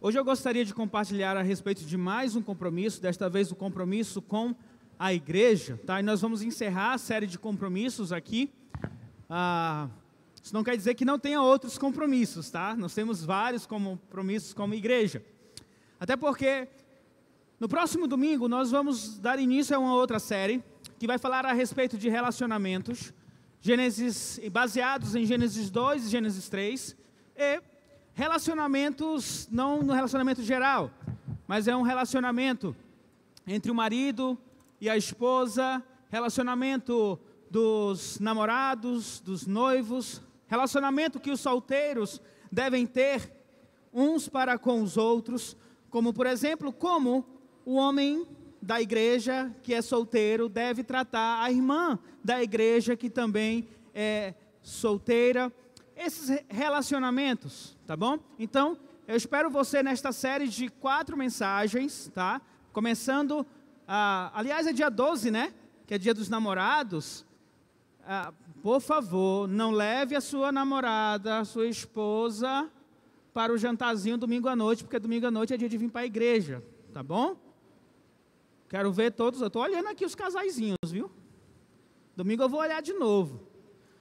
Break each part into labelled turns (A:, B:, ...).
A: Hoje eu gostaria de compartilhar a respeito de mais um compromisso, desta vez o compromisso com a igreja, tá? E nós vamos encerrar a série de compromissos aqui. Isso não quer dizer que não tenha outros compromissos, tá? Nós temos vários compromissos como igreja. Até porque no próximo domingo nós vamos dar início a uma outra série que vai falar a respeito de relacionamentos, baseados em Gênesis 2 e Gênesis 3, e relacionamentos, não no relacionamento geral, mas é um relacionamento entre o marido e a esposa, relacionamento dos namorados, dos noivos, relacionamento que os solteiros devem ter uns para com os outros, como por exemplo, como o homem da igreja que é solteiro deve tratar a irmã da igreja que também é solteira. Esses relacionamentos, tá bom? Então, eu espero você nesta série de 4 mensagens, tá? Começando, aliás é dia 12, né? Que é dia dos namorados. Por favor, não leve a sua namorada, a sua esposa para o jantarzinho domingo à noite, porque domingo à noite é dia de vir para a igreja, tá bom? Quero ver todos, eu estou olhando aqui os casaizinhos, viu? Domingo eu vou olhar de novo.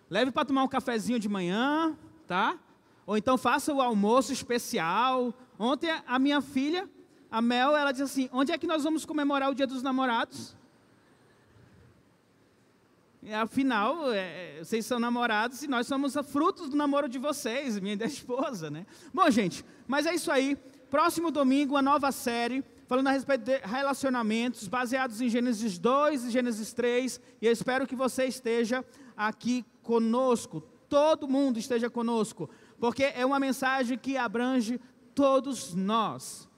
A: Leve para tomar um cafezinho de manhã, tá? Ou então faça o almoço especial. Ontem a minha filha, a Mel, ela disse assim, onde é que nós vamos comemorar o dia dos namorados? E, afinal, vocês são namorados e nós somos frutos do namoro de vocês, minha e da esposa, né? Bom, gente, mas é isso aí. Próximo domingo, uma nova série, falando a respeito de relacionamentos, baseados em Gênesis 2 e Gênesis 3, e eu espero que você esteja aqui conosco, todo mundo esteja conosco, porque é uma mensagem que abrange todos nós,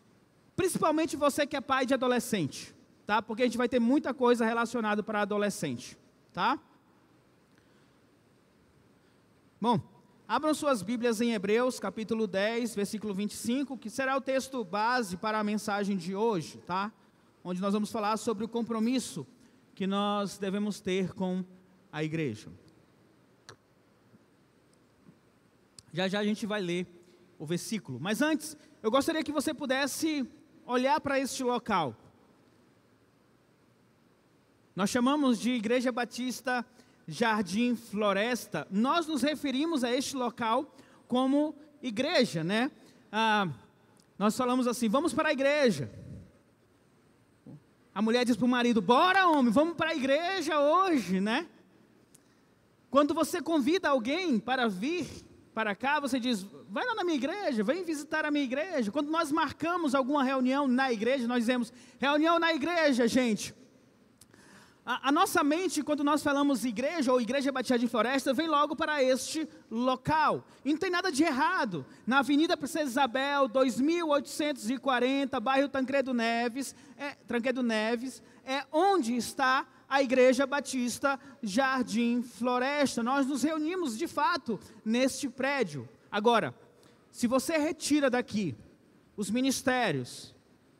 A: principalmente você que é pai de adolescente, tá? Porque a gente vai ter muita coisa relacionada para adolescente, tá? Bom, abram suas Bíblias em Hebreus, capítulo 10, versículo 25, que será o texto base para a mensagem de hoje, tá? Onde nós vamos falar sobre o compromisso que nós devemos ter com a igreja. Já já a gente vai ler o versículo, mas antes, eu gostaria que você pudesse olhar para este local. Nós chamamos de Igreja Batista Jardim Floresta. Nós nos referimos a este local como igreja, né? Nós falamos assim, vamos para a igreja. A mulher diz para o marido, bora homem, vamos para a igreja hoje, né? Quando você convida alguém para vir para cá, você diz, vai lá na minha igreja, vem visitar a minha igreja. Quando nós marcamos alguma reunião na igreja, nós dizemos, reunião na igreja, gente. A nossa mente, quando nós falamos igreja ou Igreja Batista de Floresta, vem logo para este local. E não tem nada de errado. Na Avenida Princesa Isabel, 2840, bairro Tancredo Neves, é onde está a Igreja Batista Jardim Floresta. Nós nos reunimos, de fato, neste prédio. Agora, se você retira daqui os ministérios,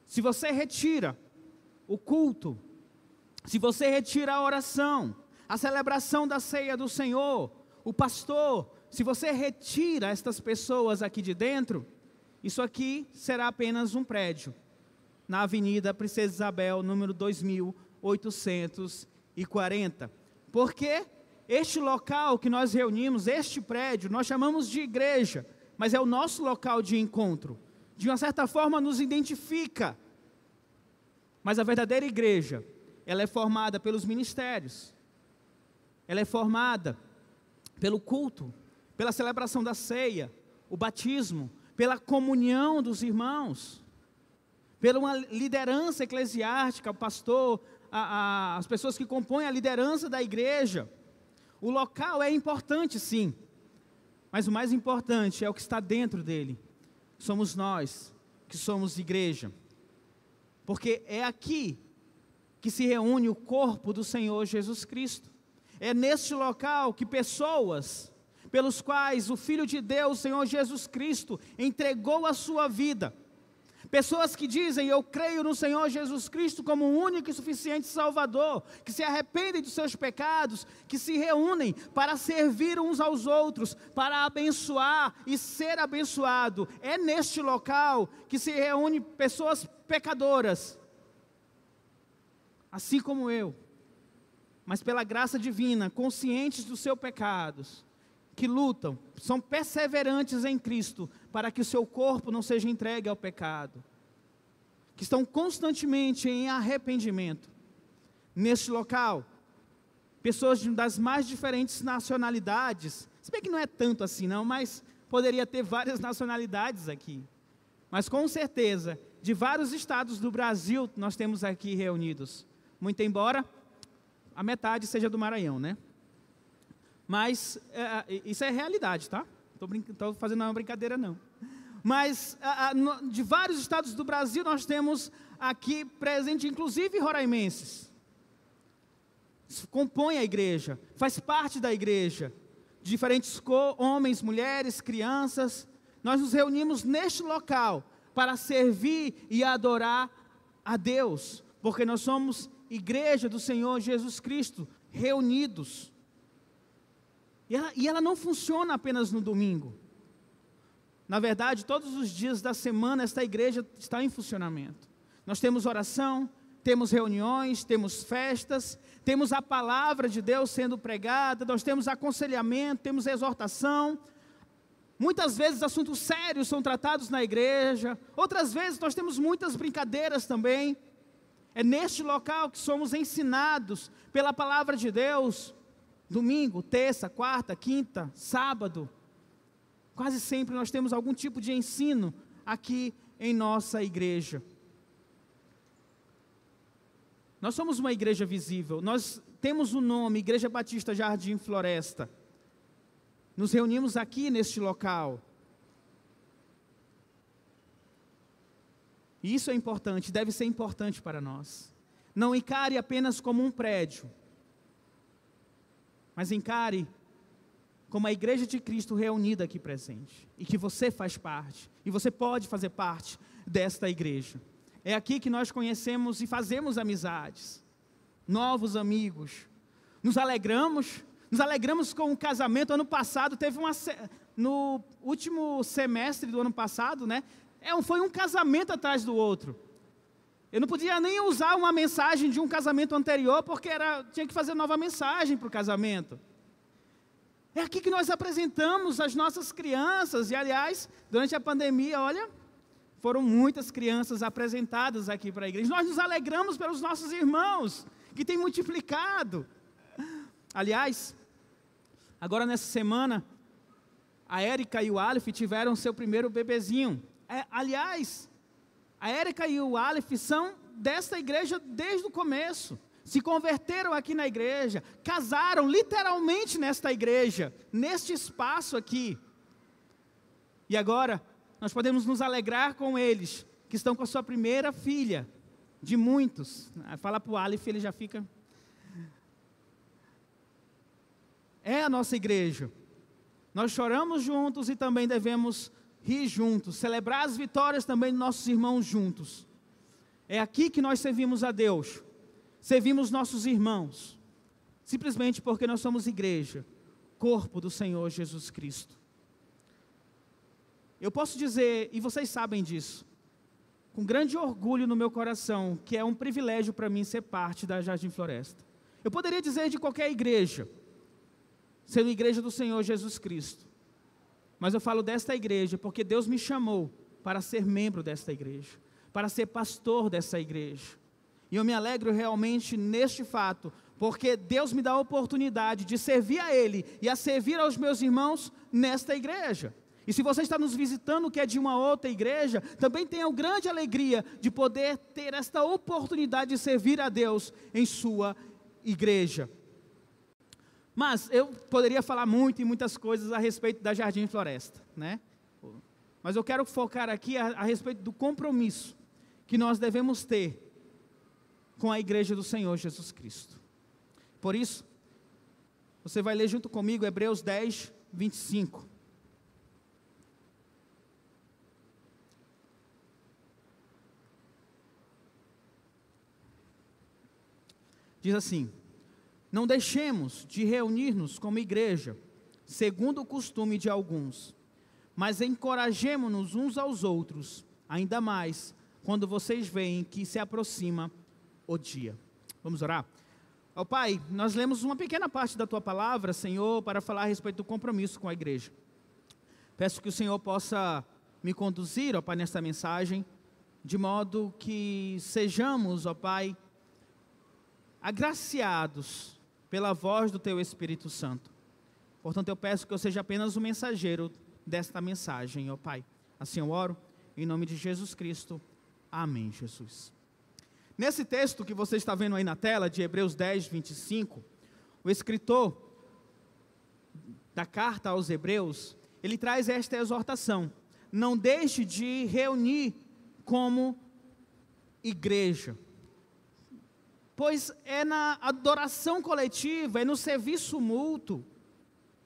A: se você retira o culto, se você retira a oração, a celebração da ceia do Senhor, o pastor, se você retira estas pessoas aqui de dentro, isso aqui será apenas um prédio, na Avenida Princesa Isabel, número 2840. Porque este local que nós reunimos, este prédio, nós chamamos de igreja, mas é o nosso local de encontro. De uma certa forma nos identifica. Mas a verdadeira igreja, ela é formada pelos ministérios, ela é formada pelo culto, pela celebração da ceia, o batismo, pela comunhão dos irmãos, pela uma liderança eclesiástica, o pastor, as pessoas que compõem a liderança da igreja. O local é importante sim, mas o mais importante é o que está dentro dele, somos nós que somos igreja, porque é aqui que se reúne o corpo do Senhor Jesus Cristo. É neste local que pessoas, pelos quais o Filho de Deus, o Senhor Jesus Cristo, entregou a sua vida, Pessoas que dizem, eu creio no Senhor Jesus Cristo como o único e suficiente Salvador, que se arrependem dos seus pecados, que se reúnem para servir uns aos outros, para abençoar e ser abençoado. É neste local que se reúnem pessoas pecadoras, assim como eu, mas pela graça divina, conscientes dos seus pecados, que lutam, são perseverantes em Cristo, para que o seu corpo não seja entregue ao pecado, que estão constantemente em arrependimento. Neste local, pessoas das mais diferentes nacionalidades, se bem que não é tanto assim não, mas poderia ter várias nacionalidades aqui, mas com certeza, de vários estados do Brasil, nós temos aqui reunidos, muito embora a metade seja do Maranhão, né? Mas isso é realidade, tá? Estou fazendo uma brincadeira não. Mas de vários estados do Brasil nós temos aqui presente, inclusive roraimenses. Compõe a igreja, faz parte da igreja. Diferentes homens, mulheres, crianças. Nós nos reunimos neste local para servir e adorar a Deus. Porque nós somos igreja do Senhor Jesus Cristo, reunidos. E ela não funciona apenas no domingo. Na verdade, todos os dias da semana, esta igreja está em funcionamento. Nós temos oração, temos reuniões, temos festas, temos a palavra de Deus sendo pregada, nós temos aconselhamento, temos exortação. Muitas vezes assuntos sérios são tratados na igreja, outras vezes nós temos muitas brincadeiras também. É neste local que somos ensinados pela palavra de Deus. Domingo, terça, quarta, quinta, sábado, quase sempre nós temos algum tipo de ensino aqui em nossa igreja. Nós somos uma igreja visível, nós temos o nome, Igreja Batista Jardim Floresta. Nos reunimos aqui neste local. E isso é importante, deve ser importante para nós. Não encare apenas como um prédio, mas encare como a igreja de Cristo reunida aqui presente, e que você faz parte, e você pode fazer parte desta igreja. É aqui que nós conhecemos e fazemos amizades, novos amigos, nos alegramos com o casamento. Ano passado, no último semestre do ano passado, né, foi um casamento atrás do outro. Eu não podia nem usar uma mensagem de um casamento anterior, porque tinha que fazer nova mensagem para o casamento. É aqui que nós apresentamos as nossas crianças, e aliás, durante a pandemia, olha, foram muitas crianças apresentadas aqui para a igreja. Nós nos alegramos pelos nossos irmãos, que têm multiplicado. Aliás, agora nessa semana, a Érica e o Aleph tiveram seu primeiro bebezinho. Aliás, a Érica e o Aleph são desta igreja desde o começo. Se converteram aqui na igreja, casaram literalmente nesta igreja, neste espaço aqui. E agora, nós podemos nos alegrar com eles, que estão com a sua primeira filha, de muitos. Fala para o Aleph, ele já fica... É a nossa igreja. Nós choramos juntos e também devemos rir juntos, celebrar as vitórias também de nossos irmãos juntos. É aqui que nós servimos a Deus, servimos nossos irmãos, simplesmente porque nós somos igreja, corpo do Senhor Jesus Cristo. Eu posso dizer, e vocês sabem disso, com grande orgulho no meu coração, que é um privilégio para mim ser parte da Jardim Floresta. Eu poderia dizer de qualquer igreja, sendo igreja do Senhor Jesus Cristo, mas eu falo desta igreja porque Deus me chamou para ser membro desta igreja, para ser pastor dessa igreja. E eu me alegro realmente neste fato, porque Deus me dá a oportunidade de servir a Ele e a servir aos meus irmãos nesta igreja. E se você está nos visitando, que é de uma outra igreja, também tenha grande alegria de poder ter esta oportunidade de servir a Deus em sua igreja. Mas eu poderia falar muitas coisas a respeito da Jardim Floresta, né? Mas eu quero focar aqui a respeito do compromisso que nós devemos ter com a igreja do Senhor Jesus Cristo. Por isso, você vai ler junto comigo Hebreus 10, 25. diz assim: não deixemos de reunir-nos como igreja, segundo o costume de alguns, mas encorajemo-nos uns aos outros, ainda mais quando vocês veem que se aproxima o dia. Vamos orar? Ó Pai, nós lemos uma pequena parte da Tua palavra, Senhor, para falar a respeito do compromisso com a igreja. Peço que o Senhor possa me conduzir, ó Pai, nesta mensagem, de modo que sejamos, ó Pai, agraciados pela voz do Teu Espírito Santo. Portanto, eu peço que eu seja apenas o mensageiro desta mensagem, ó Pai. Assim eu oro, em nome de Jesus Cristo. Amém, Jesus. Nesse texto que você está vendo aí na tela, de Hebreus 10, 25, o escritor da carta aos Hebreus, ele traz esta exortação: não deixe de reunir como igreja. Pois é na adoração coletiva, é no serviço mútuo,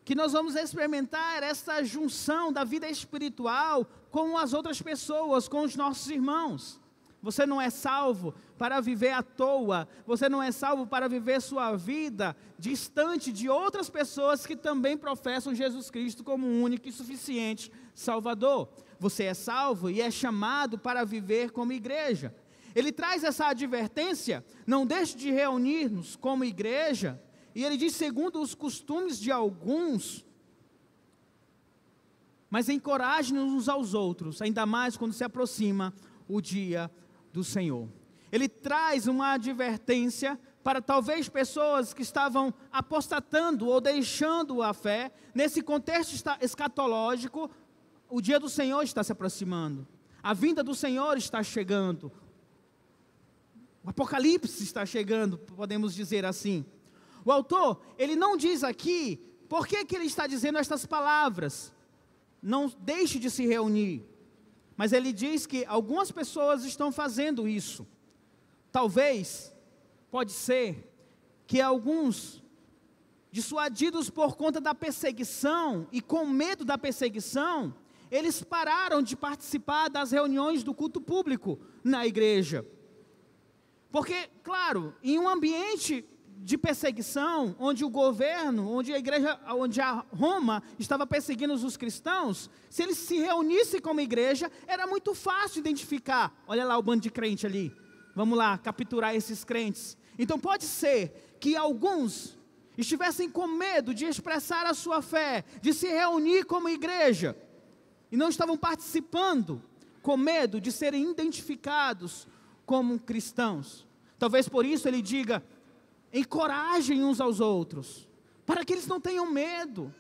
A: que nós vamos experimentar essa junção da vida espiritual com as outras pessoas, com os nossos irmãos. Você não é salvo para viver à toa, você não é salvo para viver sua vida distante de outras pessoas que também professam Jesus Cristo como único e suficiente Salvador. Você é salvo e é chamado para viver como igreja. Ele traz essa advertência: não deixe de reunir-nos como igreja, e ele diz segundo os costumes de alguns, mas encoraje-nos uns aos outros, ainda mais quando se aproxima o dia do Senhor. Ele traz uma advertência para talvez pessoas que estavam apostatando ou deixando a fé. Nesse contexto escatológico, o dia do Senhor está se aproximando, a vinda do Senhor está chegando, o Apocalipse está chegando, podemos dizer assim. O autor, ele não diz aqui por que ele está dizendo estas palavras: não deixe de se reunir. Mas ele diz que algumas pessoas estão fazendo isso. Talvez, pode ser, que alguns, dissuadidos por conta da perseguição e com medo da perseguição, eles pararam de participar das reuniões do culto público na igreja. Porque, claro, em um ambiente de perseguição, onde o governo, onde a Roma estava perseguindo os cristãos, se eles se reunissem como igreja, era muito fácil identificar: olha lá o bando de crente ali, vamos lá capturar esses crentes. Então pode ser que alguns estivessem com medo de expressar a sua fé, de se reunir como igreja, e não estavam participando, com medo de serem identificados como cristãos. Talvez por isso ele diga: encorajem uns aos outros, para que eles não tenham medo.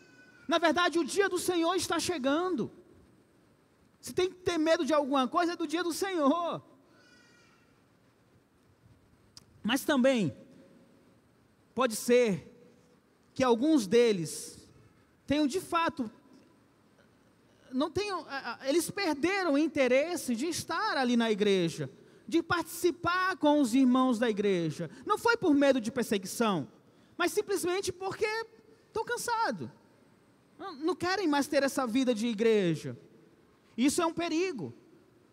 A: Na verdade, o dia do Senhor está chegando. Se tem que ter medo de alguma coisa, é do dia do Senhor. Mas também pode ser que alguns deles tenham de fato, eles perderam o interesse de estar ali na igreja, de participar com os irmãos da igreja. Não foi por medo de perseguição, mas simplesmente porque estão cansados, não querem mais ter essa vida de igreja. Isso é um perigo,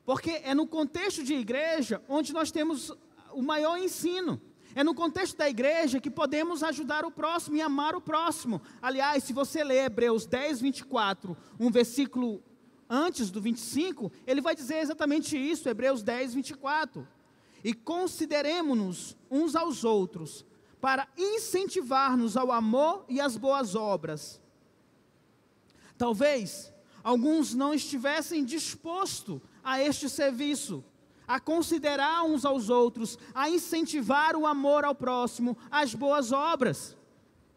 A: porque é no contexto de igreja onde nós temos o maior ensino. É no contexto da igreja que podemos ajudar o próximo e amar o próximo. Aliás, se você ler Hebreus 10, 24, um versículo antes do 25, ele vai dizer exatamente isso, Hebreus 10, 24. E consideremo-nos uns aos outros, para incentivar-nos ao amor e às boas obras. Talvez alguns não estivessem dispostos a este serviço, a considerar uns aos outros, a incentivar o amor ao próximo, as boas obras.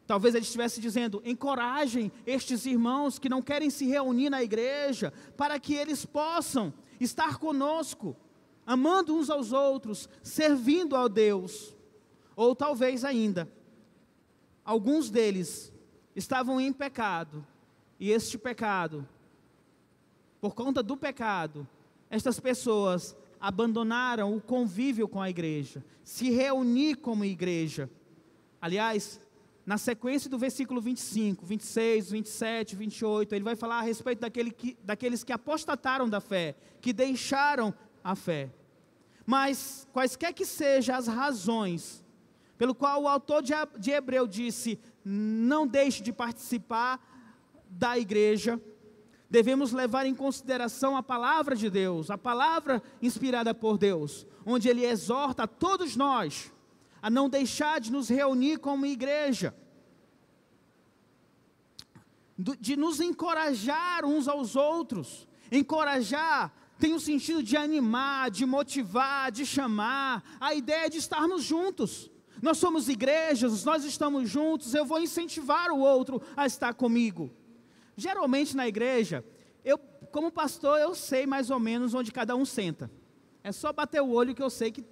A: Talvez ele estivesse dizendo: encorajem estes irmãos que não querem se reunir na igreja, para que eles possam estar conosco, amando uns aos outros, servindo a Deus. Ou talvez ainda, alguns deles estavam em pecado, e este pecado, por conta do pecado, estas pessoas abandonaram o convívio com a igreja, se reunir como igreja. Aliás, na sequência do versículo 25, 26, 27, 28, ele vai falar a respeito daqueles que apostataram da fé, que deixaram a fé. Mas, quaisquer que sejam as razões pelo qual o autor de Hebreu disse: não deixe de participar da igreja. Devemos levar em consideração a palavra de Deus, a palavra inspirada por Deus, onde Ele exorta a todos nós a não deixar de nos reunir como igreja, de nos encorajar uns aos outros. Encorajar tem o sentido de animar, de motivar, de chamar, a ideia de estarmos juntos. Nós somos igrejas, nós estamos juntos, eu vou incentivar o outro a estar comigo. Geralmente na igreja, como pastor, eu sei mais ou menos onde cada um senta. É só bater o olho que eu sei que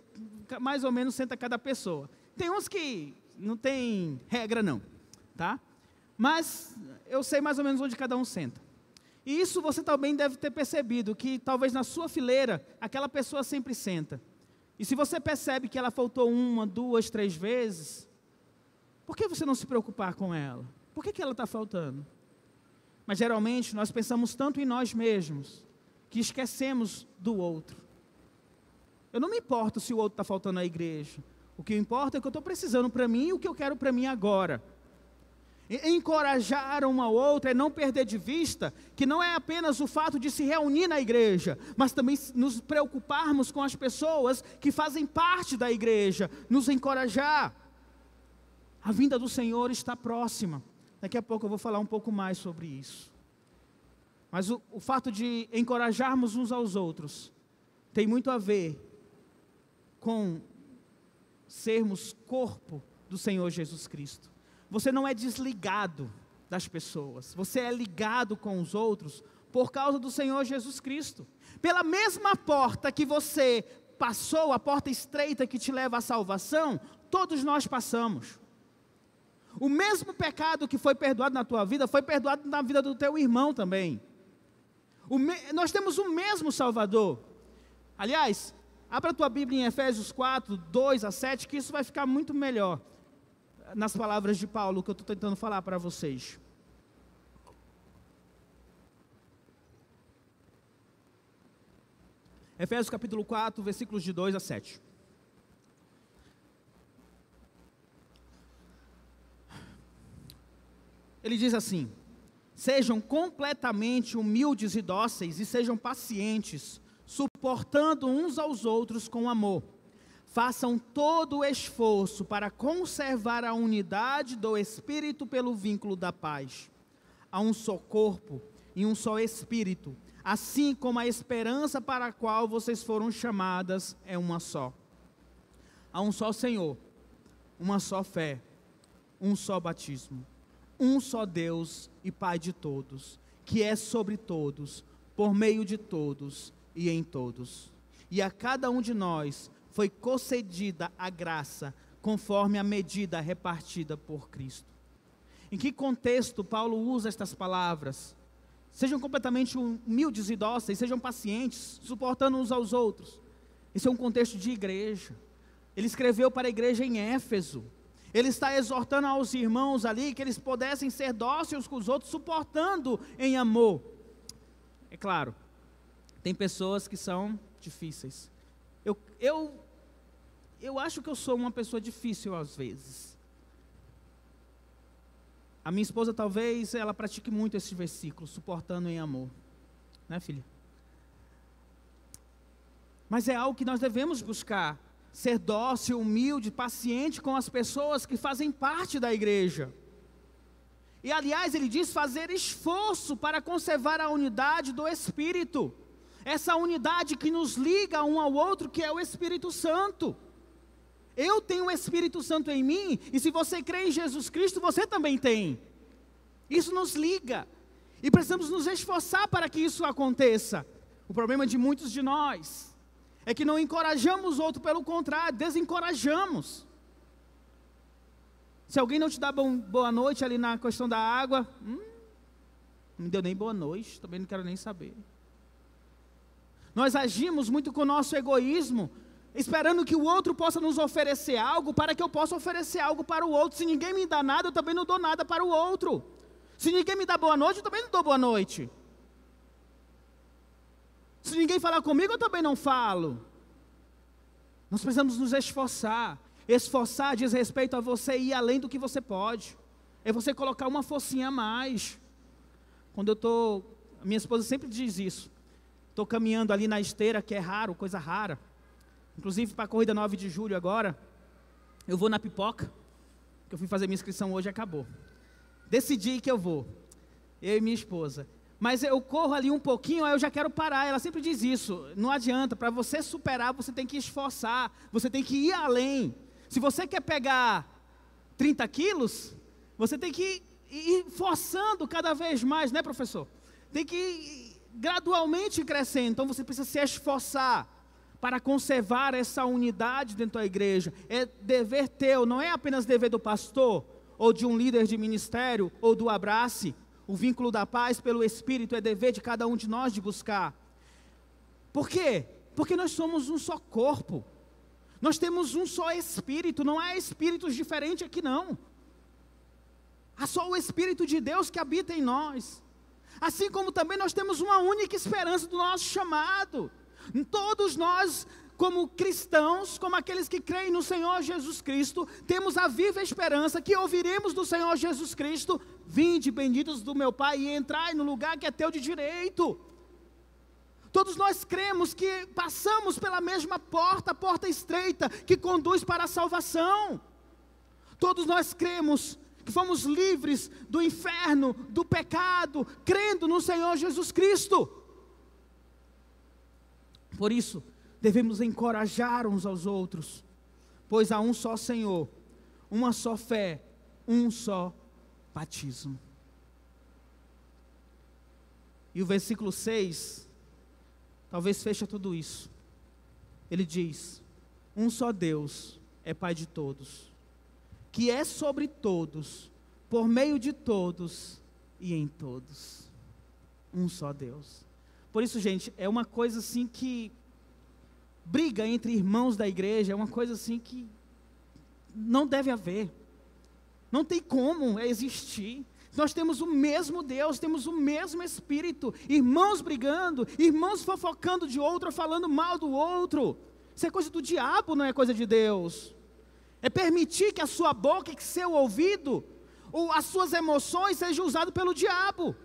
A: mais ou menos senta cada pessoa. Tem uns que não tem regra não, tá? Mas eu sei mais ou menos onde cada um senta. E isso você também deve ter percebido, que talvez na sua fileira, aquela pessoa sempre senta. E se você percebe que ela faltou 1, 2, 3 vezes, por que você não se preocupar com ela? Por que ela está faltando? Mas geralmente nós pensamos tanto em nós mesmos, que esquecemos do outro. Eu não me importo se o outro está faltando à igreja. O que importa é o que eu estou precisando para mim e o que eu quero para mim agora. Encorajar uma ao outra é não perder de vista que não é apenas o fato de se reunir na igreja, mas também nos preocuparmos com as pessoas que fazem parte da igreja, nos encorajar. A vinda do Senhor está próxima. Daqui a pouco eu vou falar um pouco mais sobre isso. Mas o fato de encorajarmos uns aos outros tem muito a ver com sermos corpo do Senhor Jesus Cristo. Você não é desligado das pessoas, você é ligado com os outros por causa do Senhor Jesus Cristo. Pela mesma porta que você passou, a porta estreita que te leva à salvação, todos nós passamos. O mesmo pecado que foi perdoado na tua vida, foi perdoado na vida do teu irmão também. Nós temos o mesmo Salvador. Aliás, abra a tua Bíblia em Efésios 4, 2 a 7, que isso vai ficar muito melhor nas palavras de Paulo, que eu estou tentando falar para vocês. Efésios capítulo 4, versículos de 2 a 7. Ele diz assim: sejam completamente humildes e dóceis, e sejam pacientes, suportando uns aos outros com amor. Façam todo o esforço para conservar a unidade do Espírito pelo vínculo da paz. Há um só corpo e um só Espírito, assim como a esperança para a qual vocês foram chamadas é uma só. Há um só Senhor, uma só fé, um só batismo, um só Deus e Pai de todos, que é sobre todos, por meio de todos e em todos. E a cada um de nós foi concedida a graça, conforme a medida repartida por Cristo. Em que contexto Paulo usa estas palavras? Sejam completamente humildes e dóceis, sejam pacientes, suportando uns aos outros. Esse é um contexto de igreja. Ele escreveu para a igreja em Éfeso. Ele está exortando aos irmãos ali que eles pudessem ser dóceis com os outros, suportando em amor. É claro, tem pessoas que são difíceis. Eu acho que eu sou uma pessoa difícil às vezes. A minha esposa talvez ela pratique muito esse versículo, suportando em amor, né, filha? Mas é algo que nós devemos buscar, ser dócil, humilde, paciente com as pessoas que fazem parte da igreja. E aliás, ele diz fazer esforço para conservar a unidade do Espírito. Essa unidade que nos liga um ao outro, que é o Espírito Santo. Eu tenho o Espírito Santo em mim, e se você crê em Jesus Cristo, você também tem. Isso nos liga, e precisamos nos esforçar para que isso aconteça. O problema de muitos de nós é que não encorajamos o outro, pelo contrário, desencorajamos. Se alguém não te dá boa noite ali na questão da água, não me deu nem boa noite, também não quero nem saber. Nós agimos muito com o nosso egoísmo, esperando que o outro possa nos oferecer algo, para que eu possa oferecer algo para o outro. Se ninguém me dá nada, eu também não dou nada para o outro. Se ninguém me dá boa noite, eu também não dou boa noite. Se ninguém falar comigo, eu também não falo. Nós precisamos nos esforçar. Esforçar diz respeito a você ir além do que você pode. É você colocar uma forcinha a mais. Minha esposa sempre diz isso. Estou caminhando ali na esteira, que é raro, coisa rara. Inclusive para a corrida 9 de julho agora, eu vou na pipoca, que eu fui fazer minha inscrição hoje e acabou. Decidi que eu vou, eu e minha esposa. Mas eu corro ali um pouquinho, aí eu já quero parar. Ela sempre diz isso, não adianta, para você superar, você tem que esforçar, você tem que ir além. Se você quer pegar 30 quilos, você tem que ir forçando cada vez mais, né, professor? Tem que ir gradualmente crescendo, então você precisa se esforçar para conservar essa unidade dentro da igreja. É dever teu, não é apenas dever do pastor, ou de um líder de ministério, ou do abrace. O vínculo da paz pelo Espírito é dever de cada um de nós de buscar. Por quê? Porque nós somos um só corpo. Nós temos um só Espírito, não há espíritos diferentes aqui não. Há só o Espírito de Deus que habita em nós. Assim como também nós temos uma única esperança do nosso chamado. Todos nós, como cristãos, como aqueles que creem no Senhor Jesus Cristo, temos a viva esperança que ouviremos do Senhor Jesus Cristo: vinde, benditos do meu Pai, e entrai no lugar que é teu de direito. Todos nós cremos que passamos pela mesma porta, a porta estreita, que conduz para a salvação. Todos nós cremos que fomos livres do inferno, do pecado, crendo no Senhor Jesus Cristo. Por isso, devemos encorajar uns aos outros, pois há um só Senhor, uma só fé, um só batismo. E o versículo 6, talvez feche tudo isso. Ele diz: um só Deus é Pai de todos, que é sobre todos, por meio de todos e em todos. Um só Deus. Por isso, gente, é uma coisa assim que briga entre irmãos da igreja, é uma coisa assim que não deve haver. Não tem como existir. Nós temos o mesmo Deus, temos o mesmo Espírito, irmãos brigando, irmãos fofocando de outro, falando mal do outro. Isso é coisa do diabo, não é coisa de Deus. É permitir que a sua boca, que seu ouvido, ou as suas emoções sejam usadas pelo diabo.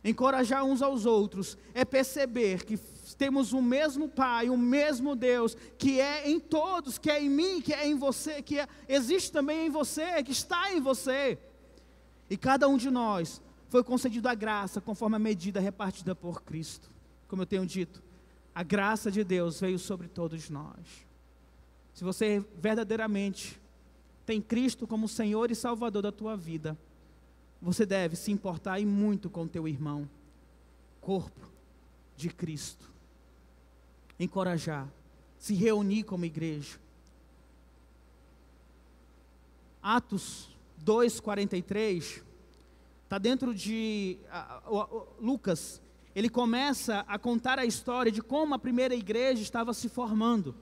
A: Encorajar uns aos outros é perceber que temos o mesmo Pai, o mesmo Deus, que é em todos, que é em mim, que é em você, existe também em você, que está em você. E cada um de nós foi concedido a graça conforme a medida repartida por Cristo. Como eu tenho dito, a graça de Deus veio sobre todos nós. Se você verdadeiramente tem Cristo como Senhor e Salvador da tua vida, você deve se importar e muito com o teu irmão, corpo de Cristo. Encorajar, se reunir como igreja. Atos 2:43, está dentro de Lucas. Ele começa a contar a história de como a primeira igreja estava se formando,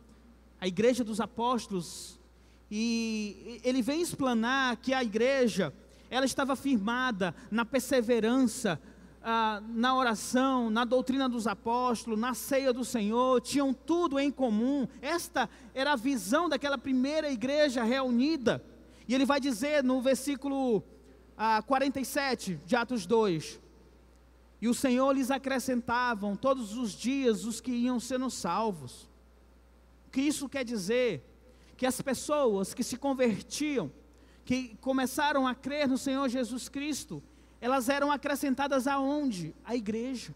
A: a igreja dos apóstolos, e ele vem explanar que a igreja, ela estava firmada na perseverança, na oração, na doutrina dos apóstolos, na ceia do Senhor, tinham tudo em comum. Esta era a visão daquela primeira igreja reunida. E ele vai dizer no versículo 47 de Atos 2: e o Senhor lhes acrescentavam todos os dias os que iam sendo salvos. O que isso quer dizer? Que as pessoas que se convertiam, que começaram a crer no Senhor Jesus Cristo, elas eram acrescentadas aonde? A igreja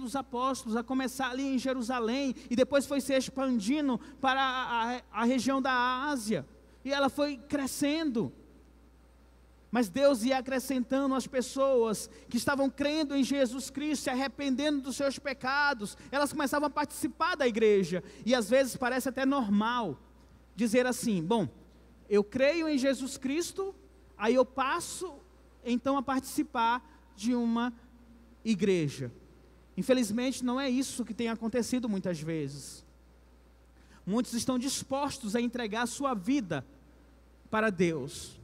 A: dos apóstolos, a começar ali em Jerusalém, e depois foi se expandindo para a região da Ásia, e ela foi crescendo. Mas Deus ia acrescentando as pessoas que estavam crendo em Jesus Cristo, se arrependendo dos seus pecados, elas começavam a participar da igreja, e às vezes parece até normal dizer assim: bom, eu creio em Jesus Cristo, aí eu passo então a participar de uma igreja. Infelizmente não é isso que tem acontecido muitas vezes. Muitos estão dispostos a entregar a sua vida para Deus,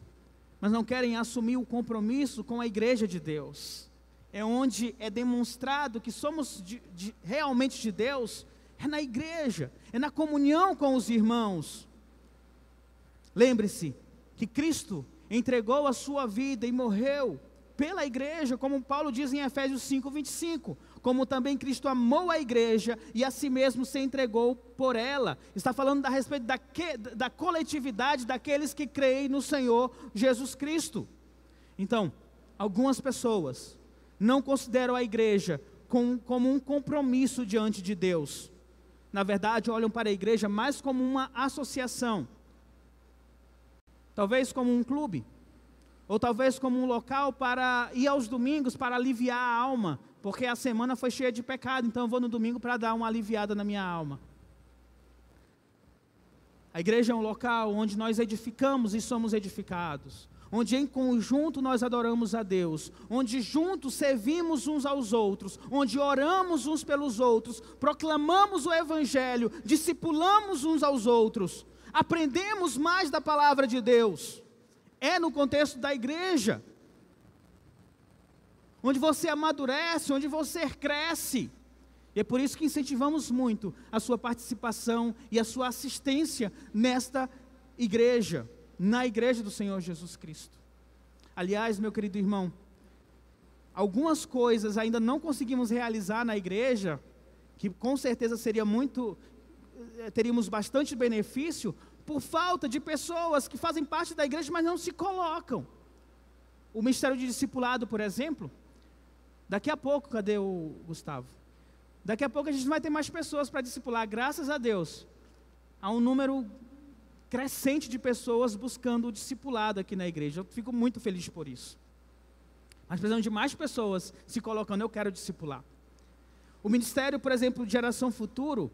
A: mas não querem assumir o compromisso com a igreja de Deus. É onde é demonstrado que somos realmente de Deus, é na igreja, é na comunhão com os irmãos. Lembre-se que Cristo entregou a sua vida e morreu pela igreja, como Paulo diz em Efésios 5:25, como também Cristo amou a igreja e a si mesmo se entregou por ela. Está falando a respeito da coletividade daqueles que creem no Senhor Jesus Cristo. Então, algumas pessoas não consideram a igreja como um compromisso diante de Deus. Na verdade, olham para a igreja mais como uma associação, talvez como um clube, ou talvez como um local para ir aos domingos para aliviar a alma, porque a semana foi cheia de pecado, então eu vou no domingo para dar uma aliviada na minha alma. A igreja é um local onde nós edificamos e somos edificados, onde em conjunto nós adoramos a Deus, onde juntos servimos uns aos outros, onde oramos uns pelos outros, proclamamos o Evangelho, discipulamos uns aos outros, aprendemos mais da palavra de Deus. É no contexto da igreja, onde você amadurece, onde você cresce. E é por isso que incentivamos muito a sua participação e a sua assistência nesta igreja, na igreja do Senhor Jesus Cristo. Aliás, meu querido irmão, algumas coisas ainda não conseguimos realizar na igreja, que com certeza teríamos bastante benefício, por falta de pessoas que fazem parte da igreja, mas não se colocam. O ministério de discipulado, por exemplo, daqui a pouco, cadê o Gustavo? Daqui a pouco a gente vai ter mais pessoas para discipular, graças a Deus. Há um número crescente de pessoas buscando o discipulado aqui na igreja. Eu fico muito feliz por isso. Mas precisamos de mais pessoas se colocando, eu quero discipular. O ministério, por exemplo, de Geração Futuro,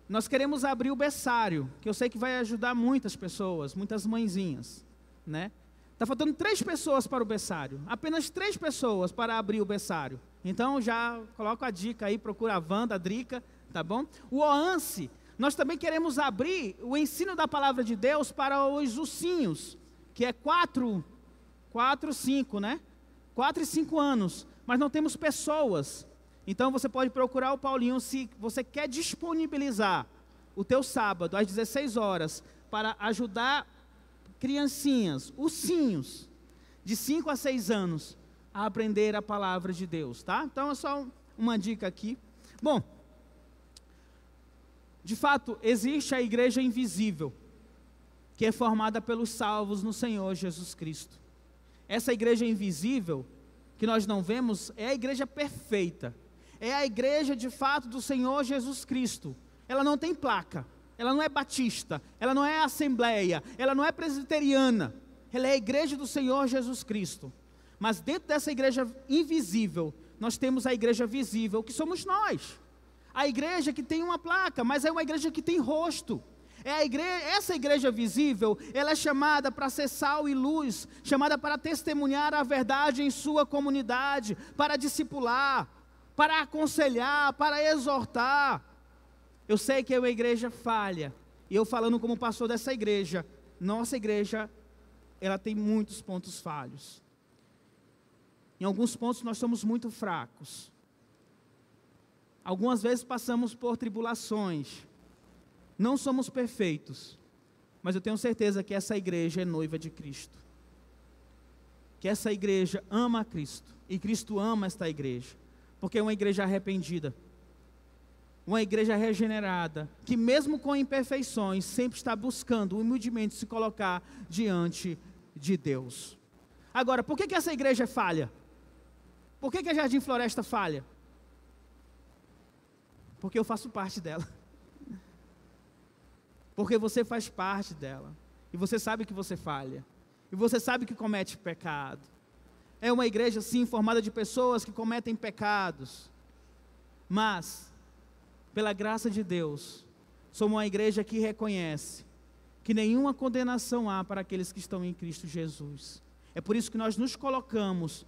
A: nós queremos abrir o berçário, que eu sei que vai ajudar muitas pessoas, muitas mãezinhas, né? Está faltando 3 pessoas para o berçário, apenas 3 pessoas para abrir o berçário. Então já coloco a dica aí, procura a Wanda, a Drica, tá bom? O OANSE, nós também queremos abrir o ensino da palavra de Deus para os ursinhos, que é 4, 5, né? 4 e 5 anos, mas não temos pessoas. Então você pode procurar o Paulinho se você quer disponibilizar o teu sábado às 16 horas para ajudar criancinhas, ursinhos, de 5 a 6 anos a aprender a palavra de Deus, tá? Então é só uma dica aqui. Bom, de fato existe a igreja invisível, que é formada pelos salvos no Senhor Jesus Cristo. Essa igreja invisível, que nós não vemos, é a igreja perfeita. É a igreja de fato do Senhor Jesus Cristo. Ela não tem placa, ela não é batista, ela não é assembleia, ela não é presbiteriana. Ela é a igreja do Senhor Jesus Cristo. Mas dentro dessa igreja invisível, nós temos a igreja visível, que somos nós. A igreja que tem uma placa, mas é uma igreja que tem rosto. Essa igreja visível, ela é chamada para ser sal e luz, chamada para testemunhar a verdade em sua comunidade, para discipular, para aconselhar, para exortar. Eu sei que é uma igreja falha, e eu falando como pastor dessa igreja, nossa igreja, ela tem muitos pontos falhos. Em alguns pontos nós somos muito fracos. Algumas vezes passamos por tribulações. Não somos perfeitos, mas eu tenho certeza que essa igreja é noiva de Cristo. Que essa igreja ama a Cristo, e Cristo ama esta igreja. Porque é uma igreja arrependida, uma igreja regenerada, que mesmo com imperfeições, sempre está buscando humildemente se colocar diante de Deus. Agora, por que essa igreja falha? Por que a Jardim Floresta falha? Porque eu faço parte dela. Porque você faz parte dela. E você sabe que você falha. E você sabe que comete pecado. É uma igreja, sim, formada de pessoas que cometem pecados. Mas, pela graça de Deus, somos uma igreja que reconhece que nenhuma condenação há para aqueles que estão em Cristo Jesus. É por isso que nós nos colocamos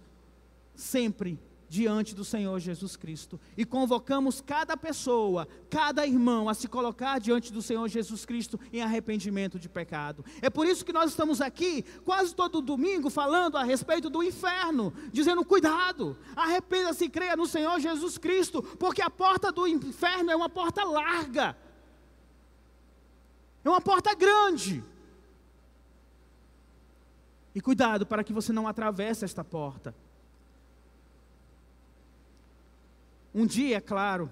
A: sempre diante do Senhor Jesus Cristo, e convocamos cada pessoa, cada irmão a se colocar diante do Senhor Jesus Cristo em arrependimento de pecado. É por isso que nós estamos aqui quase todo domingo falando a respeito do inferno, dizendo: cuidado, arrependa-se e creia no Senhor Jesus Cristo, porque a porta do inferno é uma porta larga, é uma porta grande, e cuidado para que você não atravesse esta porta. Um dia, é claro,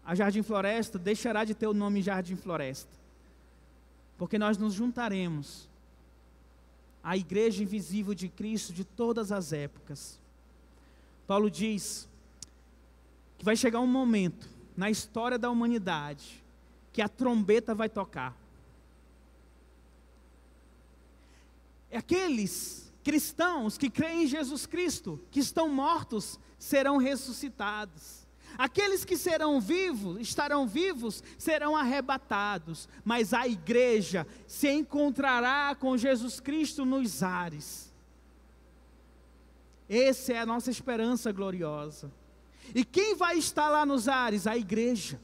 A: a Jardim Floresta deixará de ter o nome Jardim Floresta, porque nós nos juntaremos à igreja invisível de Cristo de todas as épocas. Paulo diz que vai chegar um momento na história da humanidade que a trombeta vai tocar. Aqueles cristãos que creem em Jesus Cristo, que estão mortos, serão ressuscitados. Aqueles que estarão vivos, serão arrebatados. Mas a igreja se encontrará com Jesus Cristo nos ares. Essa é a nossa esperança gloriosa. E quem vai estar lá nos ares? A igreja.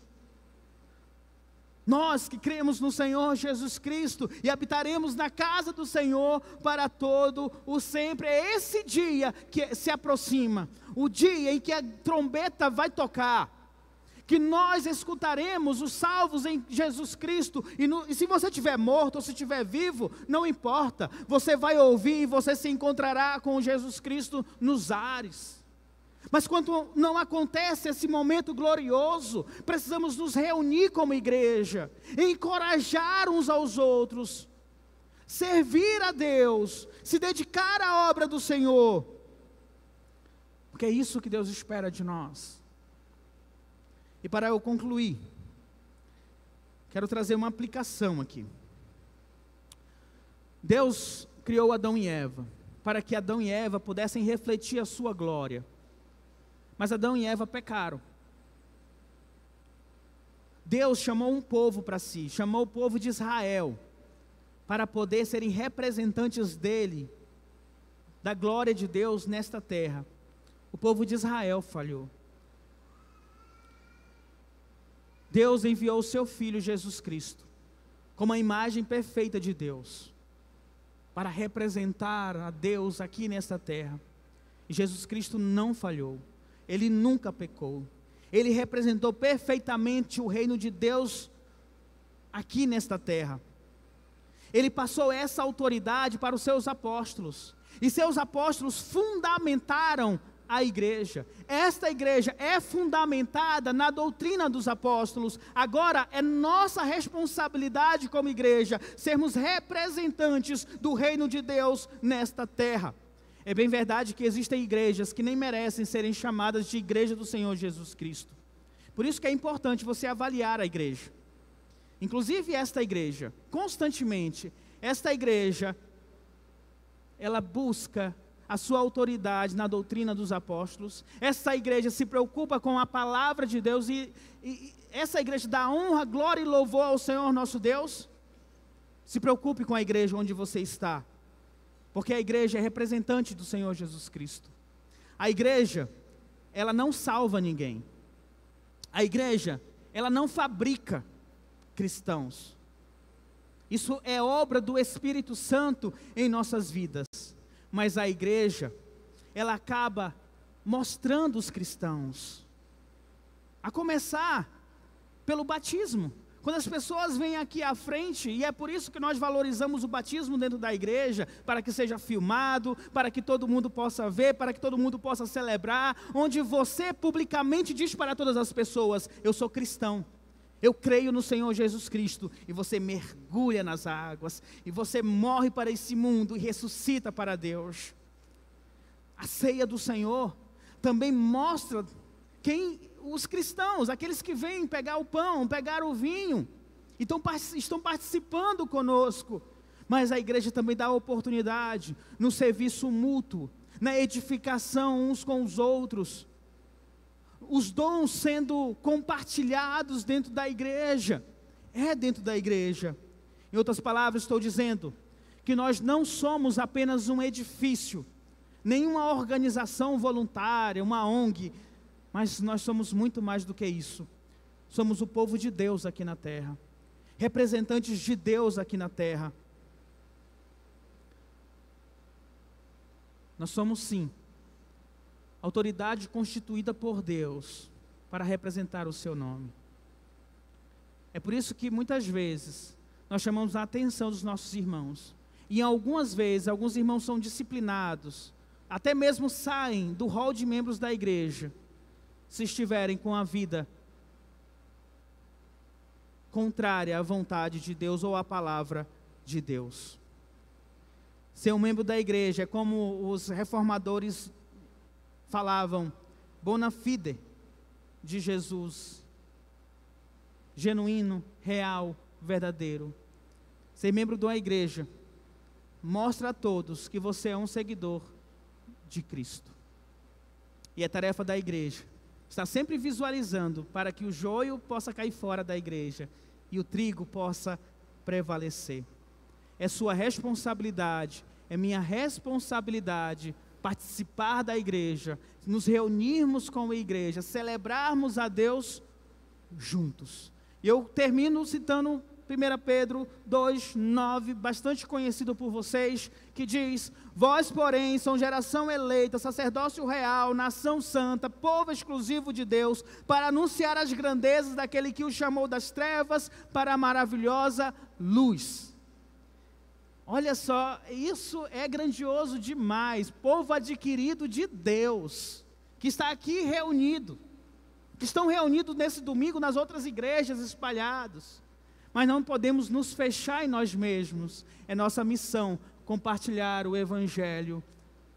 A: Nós que cremos no Senhor Jesus Cristo e habitaremos na casa do Senhor para todo o sempre. É esse dia que se aproxima, o dia em que a trombeta vai tocar, que nós escutaremos os salvos em Jesus Cristo, e se você estiver morto ou se estiver vivo, não importa, você vai ouvir e você se encontrará com Jesus Cristo nos ares. Mas quando não acontece esse momento glorioso, precisamos nos reunir como igreja, encorajar uns aos outros, servir a Deus, se dedicar à obra do Senhor, porque é isso que Deus espera de nós. E para eu concluir, quero trazer uma aplicação aqui. Deus criou Adão e Eva, para que Adão e Eva pudessem refletir a sua glória. Mas Adão e Eva pecaram. Deus chamou um povo para si, chamou o povo de Israel, para poder serem representantes dele, da glória de Deus nesta terra. O povo de Israel falhou. Deus enviou o seu Filho Jesus Cristo, como a imagem perfeita de Deus, para representar a Deus aqui nesta terra. E Jesus Cristo não falhou. Ele nunca pecou. Ele representou perfeitamente o reino de Deus aqui nesta terra. Ele passou essa autoridade para os seus apóstolos. E seus apóstolos fundamentaram a igreja. Esta igreja é fundamentada na doutrina dos apóstolos. Agora é nossa responsabilidade como igreja sermos representantes do reino de Deus nesta terra. É bem verdade que existem igrejas que nem merecem serem chamadas de igreja do Senhor Jesus Cristo. Por isso que é importante você avaliar a igreja. Inclusive esta igreja, constantemente, esta igreja, ela busca a sua autoridade na doutrina dos apóstolos. Essa igreja se preocupa com a palavra de Deus e essa igreja dá honra, glória e louvor ao Senhor nosso Deus. Se preocupe com a igreja onde você está. Porque a igreja é representante do Senhor Jesus Cristo. A igreja, ela não salva ninguém. A igreja, ela não fabrica cristãos. Isso é obra do Espírito Santo em nossas vidas. Mas a igreja, ela acaba mostrando os cristãos. A começar pelo batismo. Quando as pessoas vêm aqui à frente, e é por isso que nós valorizamos o batismo dentro da igreja, para que seja filmado, para que todo mundo possa ver, para que todo mundo possa celebrar, onde você publicamente diz para todas as pessoas: eu sou cristão, eu creio no Senhor Jesus Cristo, e você mergulha nas águas, e você morre para esse mundo e ressuscita para Deus. A ceia do Senhor também mostra os cristãos, aqueles que vêm pegar o pão, pegar o vinho, então estão participando conosco. Mas a igreja também dá oportunidade no serviço mútuo, na edificação uns com os outros, os dons sendo compartilhados dentro da igreja. Dentro da igreja. Em outras palavras, estou dizendo que nós não somos apenas um edifício nenhuma organização voluntária, uma ONG, mas nós somos muito mais do que isso. Somos o povo de Deus aqui na terra, representantes de Deus aqui na terra. Nós somos sim, autoridade constituída por Deus para representar o seu nome. É por isso que muitas vezes nós chamamos a atenção dos nossos irmãos. E algumas vezes, alguns irmãos são disciplinados, até mesmo saem do rol de membros da igreja, se estiverem com a vida contrária à vontade de Deus ou à palavra de Deus. Ser um membro da igreja é como os reformadores falavam, bona fide de Jesus, genuíno, real, verdadeiro. Ser membro de uma igreja mostra a todos que você é um seguidor de Cristo. E é tarefa da igreja estar sempre visualizando para que o joio possa cair fora da igreja e o trigo possa prevalecer. É sua responsabilidade, é minha responsabilidade participar da igreja, nos reunirmos com a igreja, celebrarmos a Deus juntos. E eu termino citando 1 Pedro 2:9, bastante conhecido por vocês, que diz: vós, porém, são geração eleita, sacerdócio real, nação santa, povo exclusivo de Deus, para anunciar as grandezas daquele que o chamou das trevas para a maravilhosa luz. Olha só, isso é grandioso demais. Povo adquirido de Deus, que está aqui reunido, que estão reunidos nesse domingo nas outras igrejas espalhados. Mas não podemos nos fechar em nós mesmos. É nossa missão compartilhar o Evangelho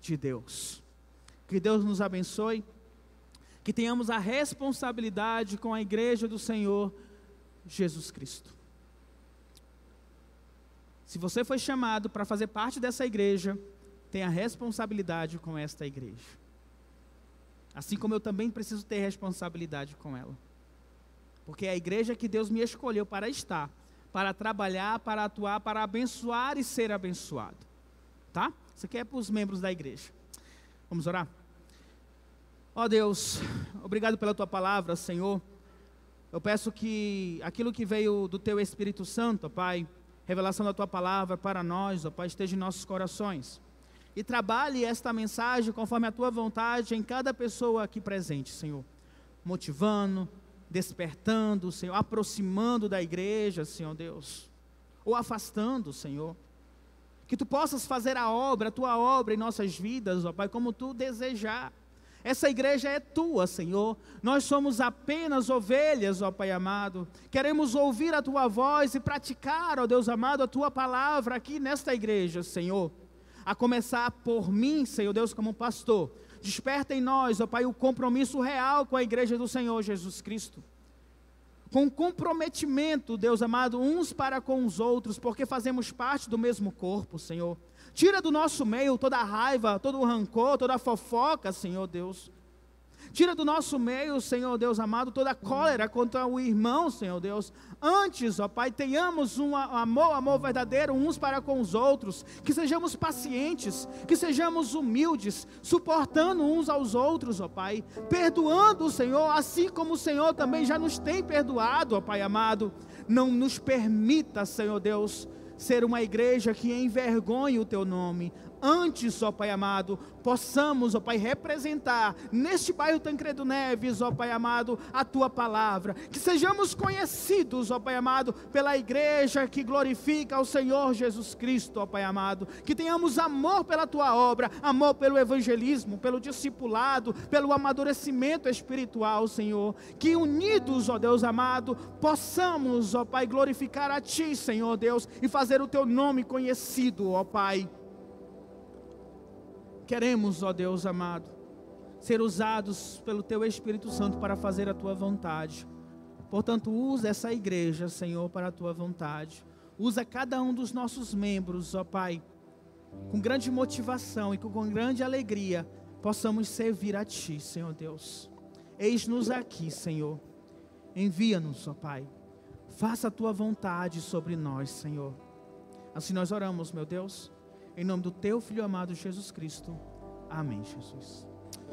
A: de Deus. Que Deus nos abençoe, que tenhamos a responsabilidade com a igreja do Senhor Jesus Cristo. Se você foi chamado para fazer parte dessa igreja, tenha responsabilidade com esta igreja. Assim como eu também preciso ter responsabilidade com ela. Porque é a igreja que Deus me escolheu para estar, para trabalhar, para atuar, para abençoar e ser abençoado. Tá? Isso aqui é para os membros da igreja. Vamos orar? Ó Deus, obrigado pela tua palavra, Senhor. Eu peço que aquilo que veio do teu Espírito Santo, ó Pai, revelação da tua palavra para nós, ó Pai, esteja em nossos corações. E trabalhe esta mensagem conforme a tua vontade em cada pessoa aqui presente, Senhor. Motivando, despertando, Senhor, aproximando da igreja, Senhor Deus, ou afastando, Senhor. Que tu possas fazer a tua obra em nossas vidas, ó Pai, como tu desejar. Essa igreja é tua, Senhor. Nós somos apenas ovelhas, ó Pai amado. Queremos ouvir a tua voz e praticar, ó Deus amado, a tua palavra aqui nesta igreja, Senhor. A começar por mim, Senhor Deus, como pastor. Desperta em nós, ó Pai, o compromisso real com a igreja do Senhor Jesus Cristo. Com comprometimento, Deus amado, uns para com os outros, porque fazemos parte do mesmo corpo, Senhor. Tira do nosso meio toda a raiva, todo o rancor, toda a fofoca, Senhor Deus. Tira do nosso meio, Senhor Deus amado, toda a cólera contra o irmão, Senhor Deus. Antes, ó Pai, tenhamos um amor verdadeiro uns para com os outros. Que sejamos pacientes, que sejamos humildes, suportando uns aos outros, ó Pai. Perdoando o Senhor, assim como o Senhor também já nos tem perdoado, ó Pai amado. Não nos permita, Senhor Deus, ser uma igreja que envergonhe o teu nome. Antes, ó Pai amado, possamos, ó Pai, representar neste bairro Tancredo Neves, ó Pai amado, a tua palavra. Que sejamos conhecidos, ó Pai amado, pela igreja que glorifica ao Senhor Jesus Cristo, ó Pai amado. Que tenhamos amor pela tua obra, amor pelo evangelismo, pelo discipulado, pelo amadurecimento espiritual, Senhor. Que unidos, ó Deus amado, possamos, ó Pai, glorificar a ti, Senhor Deus, e fazer o teu nome conhecido, ó Pai. Queremos, ó Deus amado, ser usados pelo teu Espírito Santo para fazer a tua vontade. Portanto, usa essa igreja, Senhor, para a tua vontade. Usa cada um dos nossos membros, ó Pai, com grande motivação e com grande alegria, possamos servir a ti, Senhor Deus. Eis-nos aqui, Senhor. Envia-nos, ó Pai. Faça a tua vontade sobre nós, Senhor. Assim nós oramos, meu Deus, em nome do teu Filho amado Jesus Cristo. Amém, Jesus.